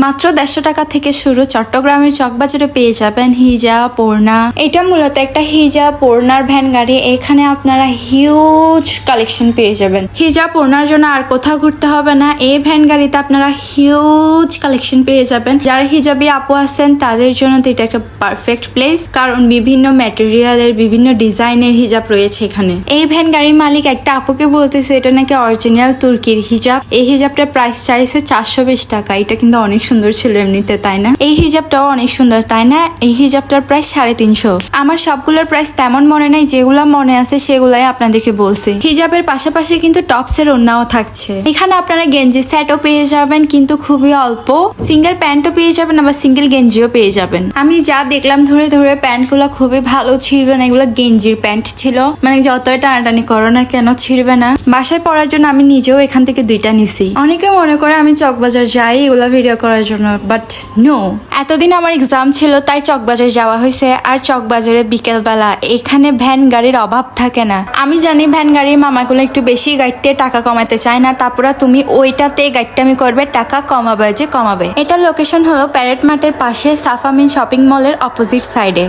মাত্র 150 টাকা থেকে শুরু। চট্টগ্রামের চকবাজারে পেয়ে যাবেন হিজাব, ওড়না। এটা মূলত একটা হিজাব ওড়নার ভ্যান গাড়ি। এখানে আপনারা হিউজ কালেকশন পেয়ে যাবেন। হিজাব ওড়নার জন্য আর কোথাও ঘুরতে হবে না, এই ভ্যান গাড়িতে আপনারা হিউজ কালেকশন পেয়ে যাবেন। যারা হিজাবি আপু আছেন তাদের জন্য তো এটা একটা পারফেক্ট প্লেস, কারণ বিভিন্ন ম্যাটেরিয়ালের বিভিন্ন ডিজাইনের হিজাব রয়েছে এখানে। এই ভ্যান গাড়ির মালিক একটা আপুকে বলতেছে এটা নাকি অরিজিনাল তুর্কির হিজাব। এই হিজাবটার প্রাইস চাইছে 420 টাকা। এটা কিন্তু অনেক সুন্দর ছিল এমনিতে, তাই না? এই হিজাবটাও অনেক সুন্দর, তাই না? এই হিজাবটার প্রাইস 350। আমার সবগুলোর প্রাইস তেমন মনে নাই, যেগুলা মনে আছে সেগুলাই আপনাদেরকে বলছি। হিজাবের পাশাপাশি কিন্তু টপসের ওড়নাও থাকছে। এখানে আপনারা গেঞ্জি সেটও পেয়ে যাবেন, কিন্তু খুবই অল্প। সিঙ্গেল প্যান্টও পেয়ে যাবেন, আবার সিঙ্গেল গেঞ্জিও পেয়ে যাবেন। আমি যা দেখলাম ধরে ধরে প্যান্টগুলো খুবই ভালো ছিঁড়বে না। এগুলো গেঞ্জির প্যান্ট ছিল, মানে যতই টানাটানি করো না কেন ছিঁড়বে না। বাসায় পরার জন্য আমি নিজেও এখান থেকে 2টা নিছি। অনেকে মনে করে আমি চকবাজার যাই এগুলা ভিডিও করার জন্য, বাট নো। এতদিন আমার এক্সাম ছিল তাই চকবাজার যাওয়া হয়েছে। আর চকবাজারে বিকেলবেলা এখানে ভ্যান গাড়ির অভাব থাকে না। আমি জানি ভ্যান গাড়ির মামাগুলো একটু বেশি গাইডতে টাকা কমাতে চায় না, তারপরে তুমি ওইটাতে গাইডটামি করবে, টাকা কমাবে যে কমাবে। এটা লোকেশন হলো প্যারেড মাঠের পাশে সাফামিন শপিং মলের অপোজিট সাইডে।